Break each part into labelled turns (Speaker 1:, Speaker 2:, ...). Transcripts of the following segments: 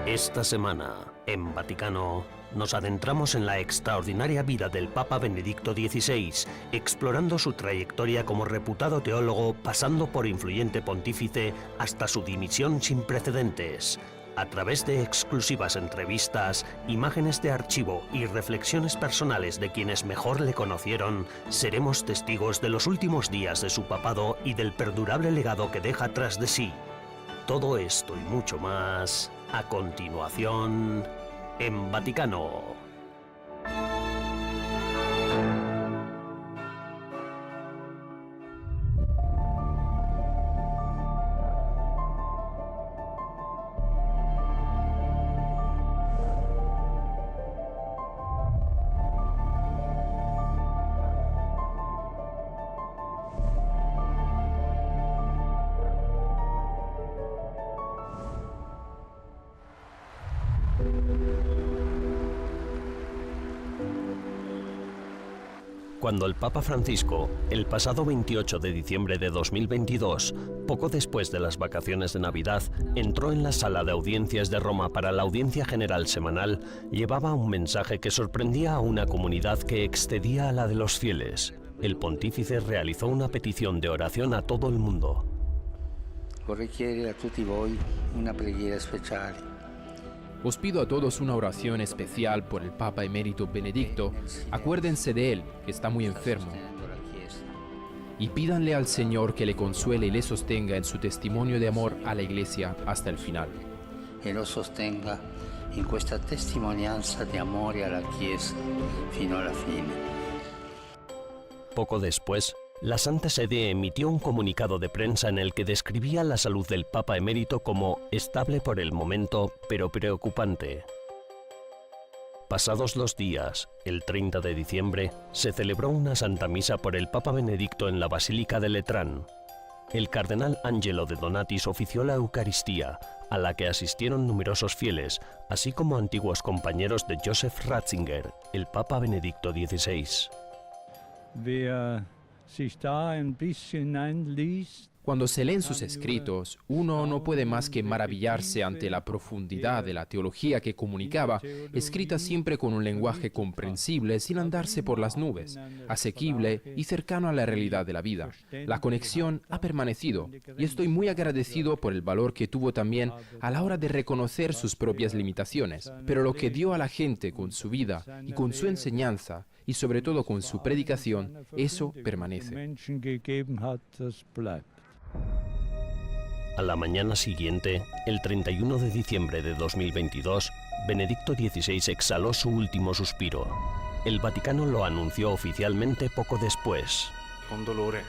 Speaker 1: Esta semana, en Vaticano, nos adentramos en la extraordinaria vida del Papa Benedicto XVI, explorando su trayectoria como reputado teólogo, pasando por influyente pontífice hasta su dimisión sin precedentes. A través de exclusivas entrevistas, imágenes de archivo y reflexiones personales de quienes mejor le conocieron, seremos testigos de los últimos días de su papado y del perdurable legado que deja tras de sí. Todo esto y mucho más, a continuación, en Vaticano. Cuando el Papa Francisco, el pasado 28 de diciembre de 2022, poco después de las vacaciones de Navidad, entró en la sala de audiencias de Roma para la audiencia general semanal, llevaba un mensaje que sorprendía a una comunidad que excedía a la de los fieles. El pontífice realizó una petición de oración a todo el mundo.
Speaker 2: Vorrei chiedere a tutti voi una preghiera speciale.
Speaker 3: Os pido a todos una oración especial por el Papa Emérito Benedicto. Acuérdense de él, que está muy enfermo. Y pídanle al Señor que le consuele y le sostenga en su testimonio de amor a la Iglesia hasta el final.
Speaker 2: E lo sostenga in questa testimonianza di amore alla Chiesa fino alla fine.
Speaker 1: Poco después, la Santa Sede emitió un comunicado de prensa en el que describía la salud del Papa Emérito como estable por el momento, pero preocupante. Pasados 2 días, el 30 de diciembre, se celebró una Santa Misa por el Papa Benedicto en la Basílica de Letrán. El cardenal Angelo de Donatis ofició la Eucaristía, a la que asistieron numerosos fieles, así como antiguos compañeros de Joseph Ratzinger, el Papa Benedicto XVI.
Speaker 3: Cuando se leen sus escritos, uno no puede más que maravillarse ante la profundidad de la teología que comunicaba, escrita siempre con un lenguaje comprensible sin andarse por las nubes, asequible y cercano a la realidad de la vida. La conexión ha permanecido y estoy muy agradecido por el valor que tuvo también a la hora de reconocer sus propias limitaciones, pero lo que dio a la gente con su vida y con su enseñanza y sobre todo con su predicación, eso permanece.
Speaker 1: A la mañana siguiente, el 31 de diciembre de 2022, Benedicto XVI exhaló su último suspiro. El Vaticano lo anunció oficialmente poco después.
Speaker 4: Con dolore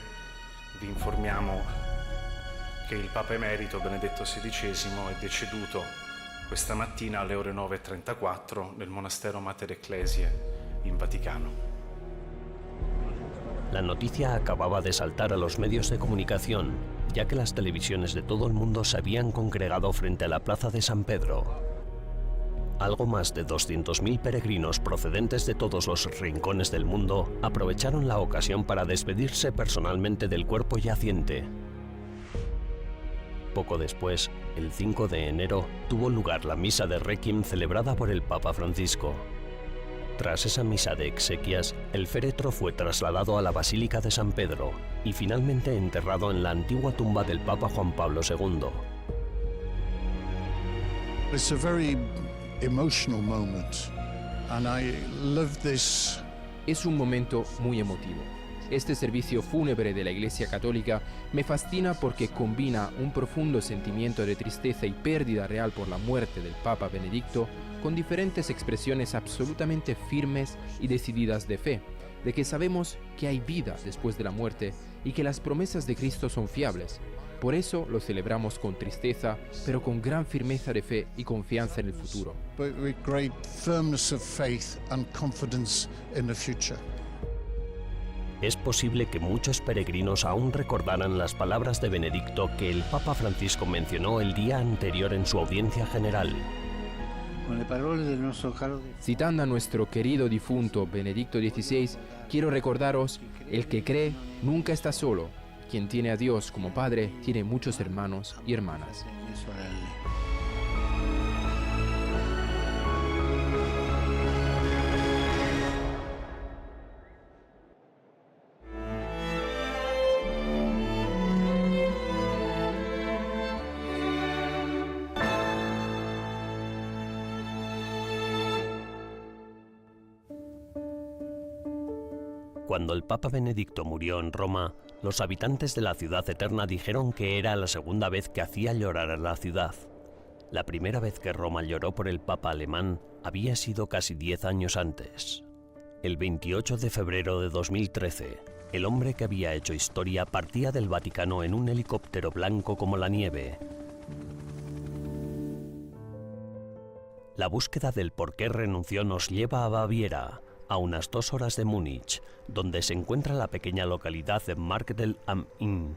Speaker 4: vi informiamo che il Papa Emerito Benedetto XVI è deceduto questa mattina alle ore 9:34 nel monastero Mater Ecclesiae in Vaticano.
Speaker 1: La noticia acababa de saltar a los medios de comunicación, ya que las televisiones de todo el mundo se habían congregado frente a la plaza de San Pedro. Algo más de 200.000 peregrinos procedentes de todos los rincones del mundo aprovecharon la ocasión para despedirse personalmente del cuerpo yaciente. Poco después, el 5 de enero, tuvo lugar la misa de Requiem celebrada por el Papa Francisco. Tras esa misa de exequias, el féretro fue trasladado a la Basílica de San Pedro y finalmente enterrado en la antigua tumba del Papa Juan Pablo II.
Speaker 5: It's a very emotional moment, and I love this.
Speaker 3: Es un momento muy emotivo. Este servicio fúnebre de la Iglesia Católica me fascina porque combina un profundo sentimiento de tristeza y pérdida real por la muerte del Papa Benedicto con diferentes expresiones absolutamente firmes y decididas de fe, de que sabemos que hay vida después de la muerte y que las promesas de Cristo son fiables. Por eso lo celebramos con tristeza, pero con gran firmeza de fe y confianza en el futuro.
Speaker 5: But with great firmness of faith and confidence in the future.
Speaker 1: Es posible que muchos peregrinos aún recordaran las palabras de Benedicto que el Papa Francisco mencionó el día anterior en su audiencia general.
Speaker 3: Citando a nuestro querido difunto Benedicto XVI, quiero recordaros, el que cree nunca está solo. Quien tiene a Dios como Padre tiene muchos hermanos y hermanas.
Speaker 1: Cuando el Papa Benedicto murió en Roma, los habitantes de la ciudad eterna dijeron que era la segunda vez que hacía llorar a la ciudad. La primera vez que Roma lloró por el Papa alemán había sido casi 10 años antes. El 28 de febrero de 2013, el hombre que había hecho historia partía del Vaticano en un helicóptero blanco como la nieve. La búsqueda del por qué renunció nos lleva a Baviera, a unas 2 horas de Múnich, donde se encuentra la pequeña localidad de Marktel am Inn.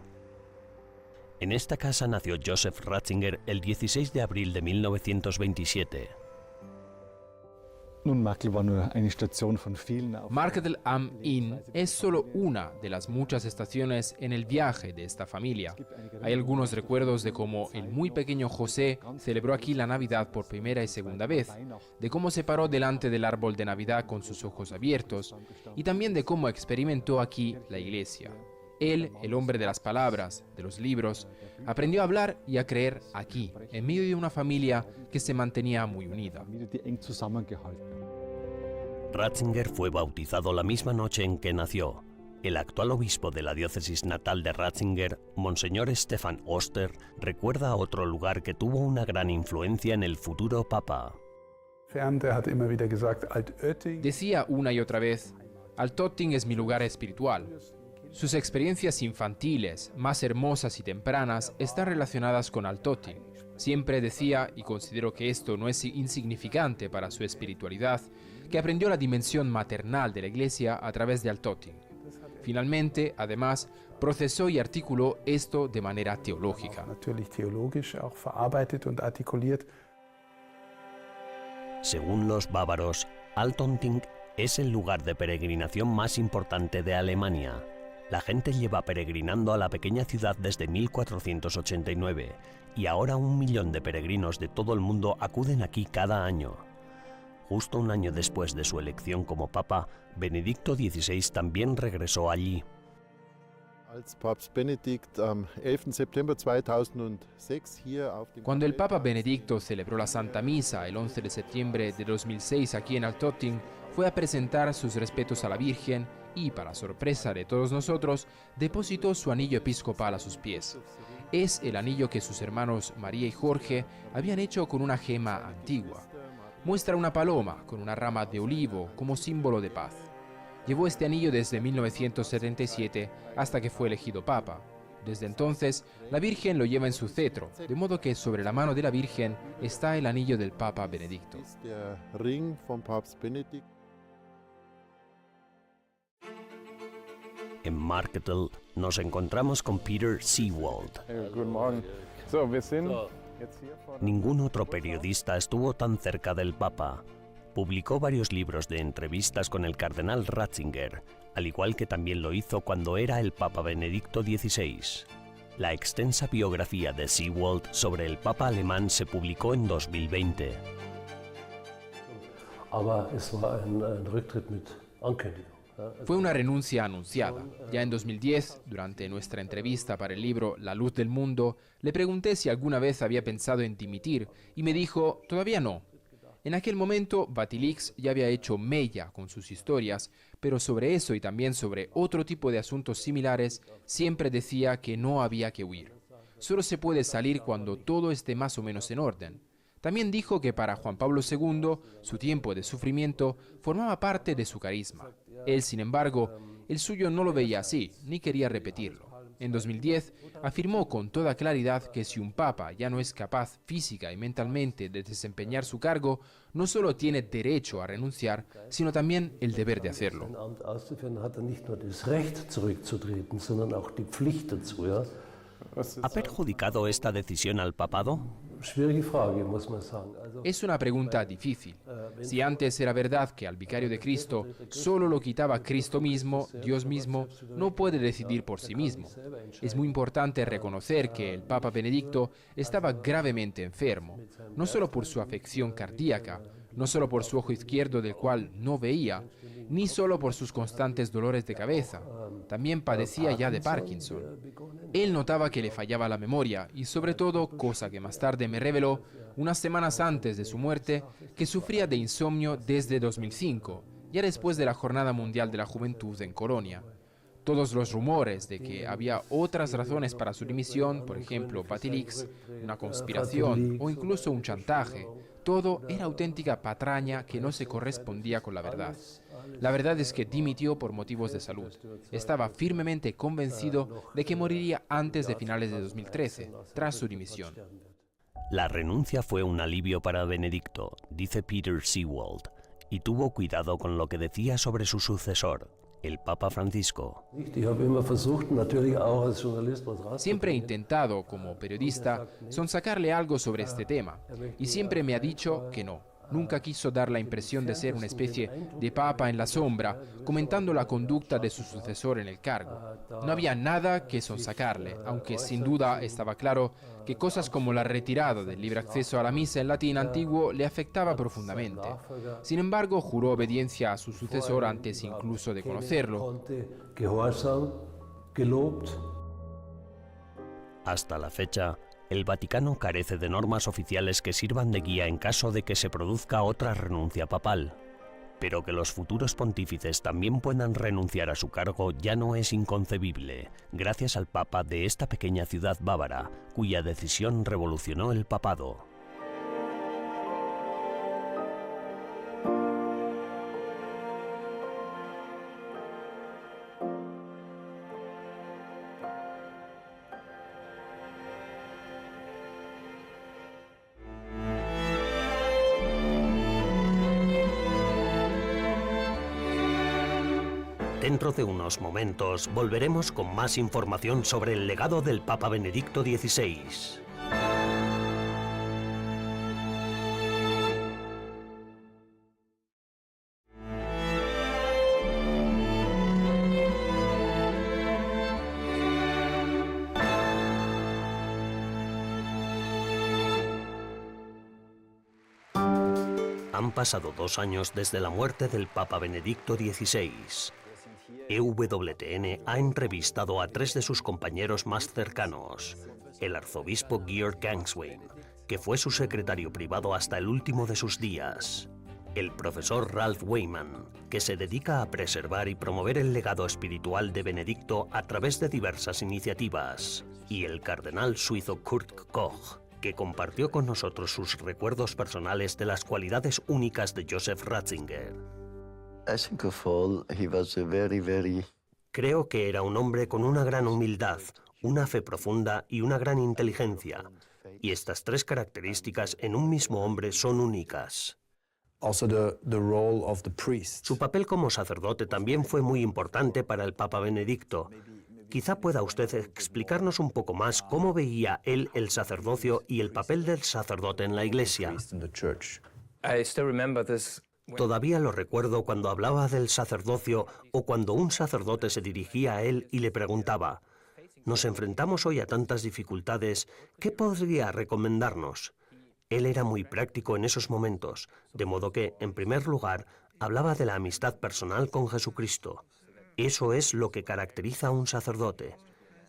Speaker 1: En esta casa nació Joseph Ratzinger el 16 de abril de 1927.
Speaker 3: Marktel am Inn es solo una de las muchas estaciones en el viaje de esta familia. Hay algunos recuerdos de cómo el muy pequeño José celebró aquí la Navidad por primera y segunda vez, de cómo se paró delante del árbol de Navidad con sus ojos abiertos y también de cómo experimentó aquí la iglesia. Él, el hombre de las palabras, de los libros, aprendió a hablar y a creer aquí, en medio de una familia que se mantenía muy unida.
Speaker 1: Ratzinger fue bautizado la misma noche en que nació. El actual obispo de la diócesis natal de Ratzinger, Monseñor Stefan Oster, recuerda otro lugar que tuvo una gran influencia en el futuro Papa.
Speaker 3: Decía una y otra vez, Altötting es mi lugar espiritual. Sus experiencias infantiles, más hermosas y tempranas, están relacionadas con Altötting. Siempre decía, y considero que esto no es insignificante para su espiritualidad, que aprendió la dimensión maternal de la Iglesia a través de Altötting. Finalmente, además, procesó y articuló esto de manera teológica.
Speaker 1: Según los bávaros, Altötting es el lugar de peregrinación más importante de Alemania. La gente lleva peregrinando a la pequeña ciudad desde 1489 y ahora 1 millón de peregrinos de todo el mundo acuden aquí cada año. Justo un año después de su elección como papa, Benedicto XVI también regresó allí.
Speaker 3: Cuando el Papa Benedicto celebró la Santa Misa el 11 de septiembre de 2006 aquí en Altötting, fue a presentar sus respetos a la Virgen y, para sorpresa de todos nosotros, depositó su anillo episcopal a sus pies. Es el anillo que sus hermanos María y Jorge habían hecho con una gema antigua. Muestra una paloma con una rama de olivo como símbolo de paz. Llevó este anillo desde 1977 hasta que fue elegido papa. Desde entonces, la Virgen lo lleva en su cetro, de modo que sobre la mano de la Virgen está el anillo del Papa Benedicto.
Speaker 1: En Marktel nos encontramos con Peter Seewald. Ningún otro periodista estuvo tan cerca del Papa. Publicó varios libros de entrevistas con el cardenal Ratzinger, al igual que también lo hizo cuando era el Papa Benedicto XVI. La extensa biografía de Seewald sobre el Papa alemán se publicó en 2020.
Speaker 3: Fue una renuncia anunciada. Ya en 2010, durante nuestra entrevista para el libro La luz del mundo, le pregunté si alguna vez había pensado en dimitir y me dijo, todavía no. En aquel momento, Batilix ya había hecho mella con sus historias, pero sobre eso y también sobre otro tipo de asuntos similares, siempre decía que no había que huir. Solo se puede salir cuando todo esté más o menos en orden. También dijo que para Juan Pablo II, su tiempo de sufrimiento formaba parte de su carisma. Él, sin embargo, el suyo no lo veía así, ni quería repetirlo. En 2010, afirmó con toda claridad que si un papa ya no es capaz física y mentalmente de desempeñar su cargo, no solo tiene derecho a renunciar, sino también el deber de hacerlo.
Speaker 1: ¿Ha perjudicado esta decisión al papado?
Speaker 3: Es una pregunta difícil. Si antes era verdad que al vicario de Cristo solo lo quitaba Cristo mismo, Dios mismo no puede decidir por sí mismo. Es muy importante reconocer que el Papa Benedicto estaba gravemente enfermo, no solo por su afección cardíaca, no solo por su ojo izquierdo del cual no veía, ni solo por sus constantes dolores de cabeza, también padecía ya de Parkinson. Él notaba que le fallaba la memoria y sobre todo, cosa que más tarde me reveló, unas semanas antes de su muerte, que sufría de insomnio desde 2005, ya después de la Jornada Mundial de la Juventud en Colonia. Todos los rumores de que había otras razones para su dimisión, por ejemplo, Patilix, una conspiración o incluso un chantaje, todo era auténtica patraña que no se correspondía con la verdad. La verdad es que dimitió por motivos de salud. Estaba firmemente convencido de que moriría antes de finales de 2013, tras su dimisión.
Speaker 1: La renuncia fue un alivio para Benedicto, dice Peter Seewald, y tuvo cuidado con lo que decía sobre su sucesor, el Papa Francisco.
Speaker 3: Siempre he intentado, como periodista, sonsacarle algo sobre este tema, y siempre me ha dicho que no. Nunca quiso dar la impresión de ser una especie de papa en la sombra, comentando la conducta de su sucesor en el cargo. No había nada que sonsacarle, aunque sin duda estaba claro que cosas como la retirada del libre acceso a la misa en latín antiguo le afectaba profundamente. Sin embargo, juró obediencia a su sucesor antes incluso de conocerlo.
Speaker 1: Hasta la fecha, el Vaticano carece de normas oficiales que sirvan de guía en caso de que se produzca otra renuncia papal. Pero que los futuros pontífices también puedan renunciar a su cargo ya no es inconcebible, gracias al Papa de esta pequeña ciudad bávara, cuya decisión revolucionó el papado. Dentro de unos momentos volveremos con más información sobre el legado del Papa Benedicto XVI. Han pasado 2 años desde la muerte del Papa Benedicto XVI. EWTN ha entrevistado a 3 de sus compañeros más cercanos. El arzobispo Georg Gangswein, que fue su secretario privado hasta el último de sus días. El profesor Ralph Weimann, que se dedica a preservar y promover el legado espiritual de Benedicto a través de diversas iniciativas. Y el cardenal suizo Kurt Koch, que compartió con nosotros sus recuerdos personales de las cualidades únicas de Joseph Ratzinger. Creo que era un hombre con una gran humildad, una fe profunda y una gran inteligencia. Y estas 3 características en un mismo hombre son únicas. Su papel como sacerdote también fue muy importante para el Papa Benedicto. Quizá pueda usted explicarnos un poco más cómo veía él el sacerdocio y el papel del sacerdote en la Iglesia. Todavía lo recuerdo cuando hablaba del sacerdocio o cuando un sacerdote se dirigía a él y le preguntaba: «Nos enfrentamos hoy a tantas dificultades, ¿qué podría recomendarnos?». Él era muy práctico en esos momentos, de modo que, en primer lugar, hablaba de la amistad personal con Jesucristo. Eso es lo que caracteriza a un sacerdote.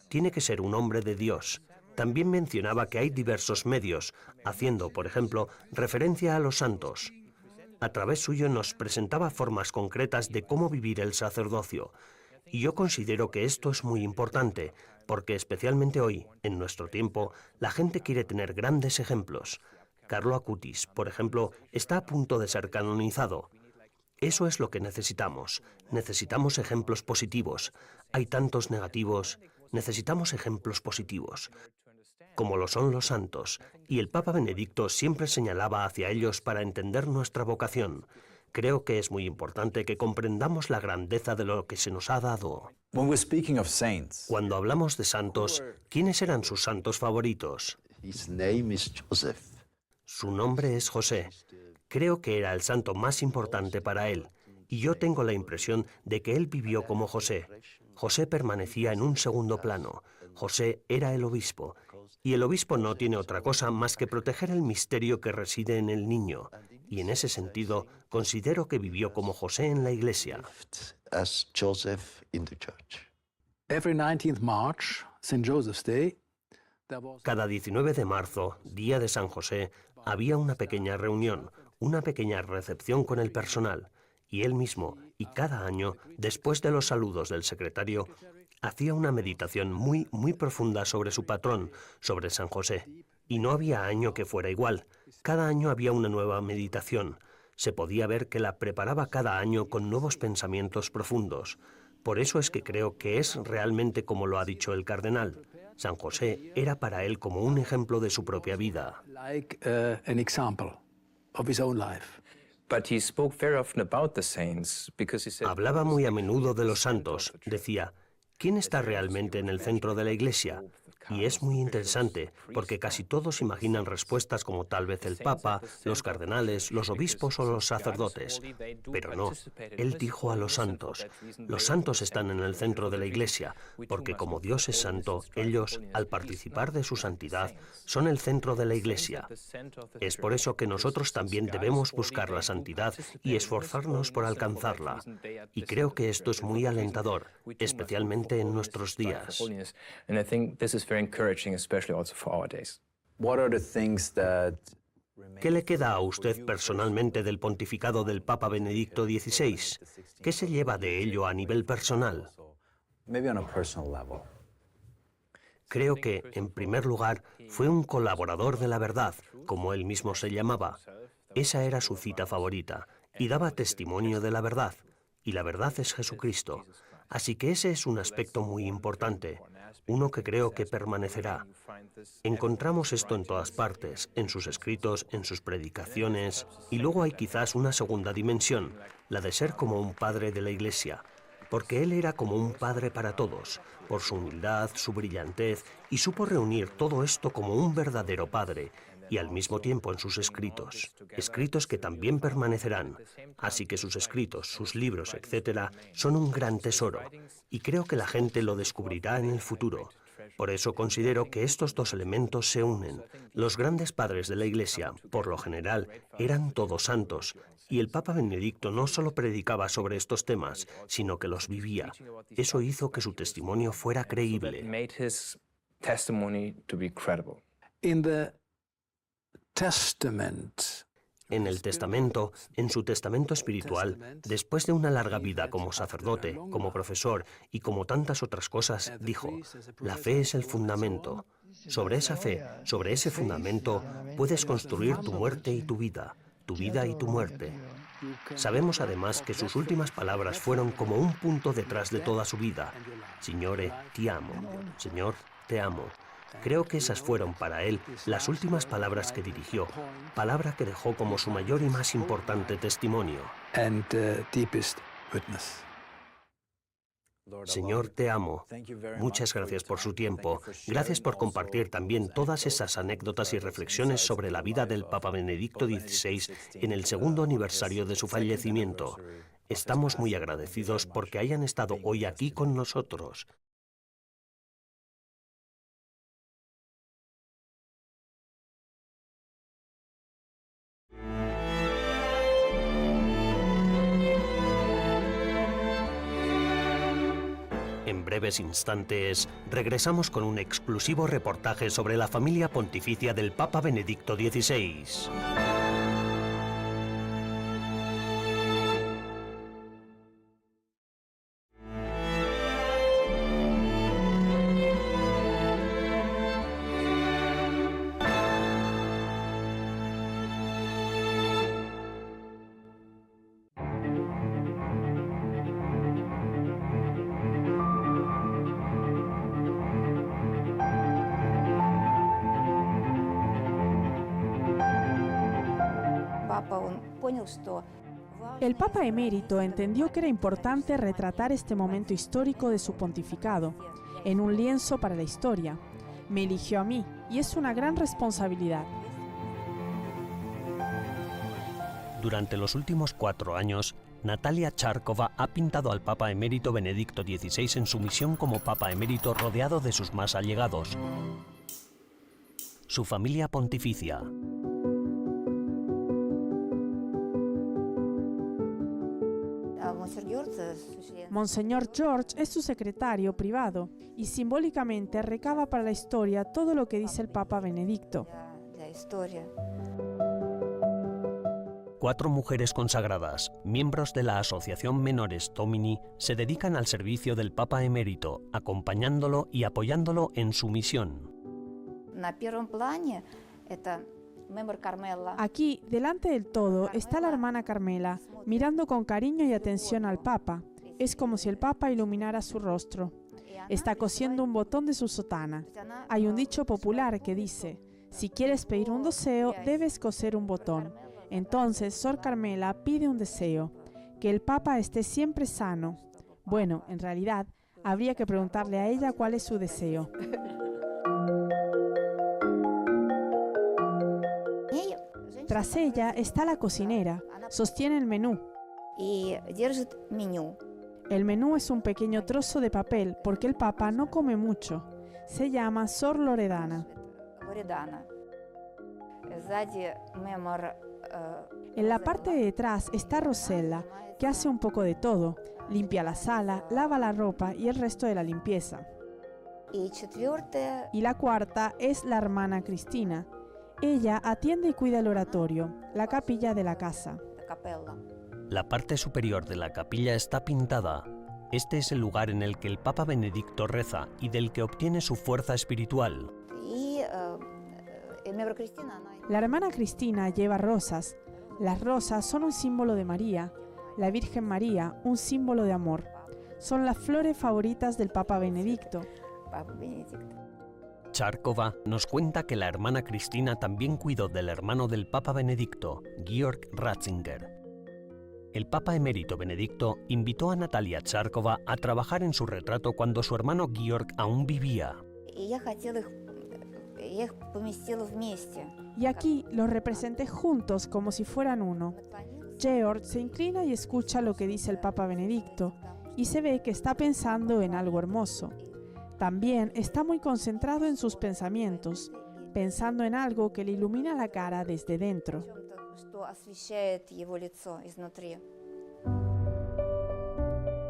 Speaker 1: Tiene que ser un hombre de Dios. También mencionaba que hay diversos medios, haciendo, por ejemplo, referencia a los santos. A través suyo nos presentaba formas concretas de cómo vivir el sacerdocio. Y yo considero que esto es muy importante, porque especialmente hoy, en nuestro tiempo, la gente quiere tener grandes ejemplos. Carlo Acutis, por ejemplo, está a punto de ser canonizado. Eso es lo que necesitamos. Necesitamos ejemplos positivos. Hay tantos negativos. Necesitamos ejemplos positivos, como lo son los santos, y el Papa Benedicto siempre señalaba hacia ellos para entender nuestra vocación. Creo que es muy importante que comprendamos la grandeza de lo que se nos ha dado. Cuando hablamos de santos, ¿quiénes eran sus santos favoritos? Su nombre es José. Creo que era el santo más importante para él, y yo tengo la impresión de que él vivió como José. José permanecía en un segundo plano. José era el obispo, y el obispo no tiene otra cosa más que proteger el misterio que reside en el niño, y en ese sentido considero que vivió como José en la Iglesia. Cada 19 de marzo, día de San José, había una pequeña reunión, una pequeña recepción con el personal, y él mismo, y cada año, después de los saludos del secretario, hacía una meditación muy profunda sobre su patrón, sobre San José. Y no había año que fuera igual. Cada año había una nueva meditación. Se podía ver que la preparaba cada año con nuevos pensamientos profundos. Por eso es que creo que es realmente como lo ha dicho el cardenal. San José era para él como un ejemplo de su propia vida. Hablaba muy a menudo de los santos. Decía, ¿quién está realmente en el centro de la Iglesia? Y es muy interesante, porque casi todos imaginan respuestas como tal vez el Papa, los cardenales, los obispos o los sacerdotes. Pero no, él dijo a los santos están en el centro de la Iglesia, porque como Dios es santo, ellos, al participar de su santidad, son el centro de la Iglesia. Es por eso que nosotros también debemos buscar la santidad y esforzarnos por alcanzarla. Y creo que esto es muy alentador, especialmente en nuestros días. ¿Qué le queda a usted personalmente del pontificado del Papa Benedicto XVI? ¿Qué se lleva de ello a nivel personal? Creo que, en primer lugar, fue un colaborador de la verdad, como él mismo se llamaba. Esa era su cita favorita, y daba testimonio de la verdad. Y la verdad es Jesucristo. Así que ese es un aspecto muy importante, uno que creo que permanecerá. Encontramos esto en todas partes, en sus escritos, en sus predicaciones, y luego hay quizás una segunda dimensión, la de ser como un padre de la Iglesia, porque él era como un padre para todos, por su humildad, su brillantez, y supo reunir todo esto como un verdadero padre, y al mismo tiempo en sus escritos, escritos que también permanecerán. Así que sus escritos, sus libros, etcétera, son un gran tesoro, y creo que la gente lo descubrirá en el futuro. Por eso considero que estos dos elementos se unen. Los grandes padres de la Iglesia, por lo general, eran todos santos, y el Papa Benedicto no solo predicaba sobre estos temas, sino que los vivía. Eso hizo que su testimonio fuera creíble. En el testamento, en su testamento espiritual, después de una larga vida como sacerdote, como profesor y como tantas otras cosas, dijo, la fe es el fundamento. Sobre esa fe, sobre ese fundamento, puedes construir tu muerte y tu vida y tu muerte. Sabemos además que sus últimas palabras fueron como un punto detrás de toda su vida. Signore, ti amo. Señor, te amo. Creo que esas fueron para él las últimas palabras que dirigió, palabra que dejó como su mayor y más importante testimonio. Señor, te amo. Muchas gracias por su tiempo. Gracias por compartir también todas esas anécdotas y reflexiones sobre la vida del Papa Benedicto XVI en el segundo aniversario de su fallecimiento. Estamos muy agradecidos porque hayan estado hoy aquí con nosotros. En breves instantes, regresamos con un exclusivo reportaje sobre la familia pontificia del Papa Benedicto XVI.
Speaker 6: El Papa emérito entendió que era importante retratar este momento histórico de su pontificado en un lienzo para la historia. Me eligió a mí y es una gran responsabilidad.
Speaker 1: Durante los últimos 4 años, Natalia Charkova ha pintado al Papa emérito Benedicto XVI en su misión como Papa emérito rodeado de sus más allegados, su familia pontificia.
Speaker 6: Monseñor George es su secretario privado y simbólicamente recaba para la historia todo lo que dice el Papa Benedicto.
Speaker 1: 4 mujeres consagradas, miembros de la Asociación Menores Domini, se dedican al servicio del Papa Emérito, acompañándolo y apoyándolo en su misión.
Speaker 6: Aquí, delante del todo, está la hermana Carmela, mirando con cariño y atención al Papa. Es como si el Papa iluminara su rostro. Está cosiendo un botón de su sotana. Hay un dicho popular que dice: si quieres pedir un deseo, debes coser un botón. Entonces, Sor Carmela pide un deseo: que el Papa esté siempre sano. Bueno, en realidad, habría que preguntarle a ella cuál es su deseo. Tras ella está la cocinera, sostiene el menú. El menú es un pequeño trozo de papel porque el Papa no come mucho. Se llama Sor Loredana. En la parte de detrás está Rosella, que hace un poco de todo. Limpia la sala, lava la ropa y el resto de la limpieza. Y la cuarta es la hermana Cristina. Ella atiende y cuida el oratorio, la capilla de la casa.
Speaker 1: La parte superior de la capilla está pintada. Este es el lugar en el que el Papa Benedicto reza y del que obtiene su fuerza espiritual.
Speaker 6: La hermana Cristina lleva rosas. Las rosas son un símbolo de María, la Virgen María, un símbolo de amor. Son las flores favoritas del Papa Benedicto.
Speaker 1: Charkova nos cuenta que la hermana Cristina también cuidó del hermano del Papa Benedicto, Georg Ratzinger. El Papa Emérito Benedicto invitó a Natalia Charkova a trabajar en su retrato cuando su hermano Georg aún vivía.
Speaker 6: Y aquí los representé juntos como si fueran uno. Georg se inclina y escucha lo que dice el Papa Benedicto y se ve que está pensando en algo hermoso. También está muy concentrado en sus pensamientos, pensando en algo que le ilumina la cara desde dentro.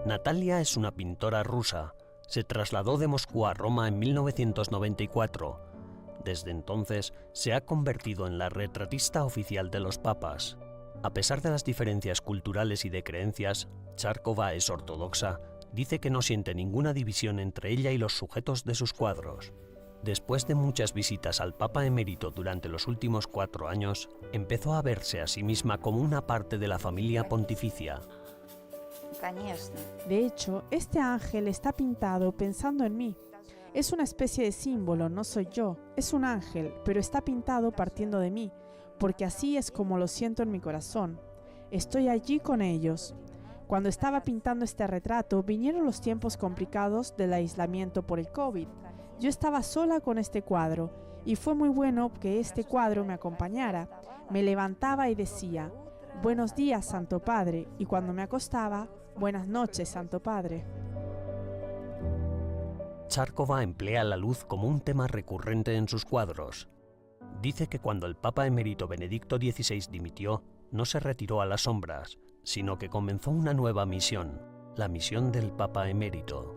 Speaker 1: Natalia es una pintora rusa. Se trasladó de Moscú a Roma en 1994. Desde entonces se ha convertido en la retratista oficial de los papas. A pesar de las diferencias culturales y de creencias, Charkova es ortodoxa. Dice que no siente ninguna división entre ella y los sujetos de sus cuadros. Después de muchas visitas al Papa Emérito durante los últimos 4 años, empezó a verse a sí misma como una parte de la familia pontificia.
Speaker 6: De hecho, este ángel está pintado pensando en mí. Es una especie de símbolo, no soy yo. Es un ángel, pero está pintado partiendo de mí, porque así es como lo siento en mi corazón. Estoy allí con ellos. Cuando estaba pintando este retrato, vinieron los tiempos complicados del aislamiento por el COVID. Yo estaba sola con este cuadro, y fue muy bueno que este cuadro me acompañara. Me levantaba y decía: «Buenos días, Santo Padre», y cuando me acostaba: «Buenas noches, Santo Padre».
Speaker 1: Charkova emplea la luz como un tema recurrente en sus cuadros. Dice que cuando el Papa Emérito Benedicto XVI dimitió, no se retiró a las sombras, sino que comenzó una nueva misión, la misión del Papa Emérito.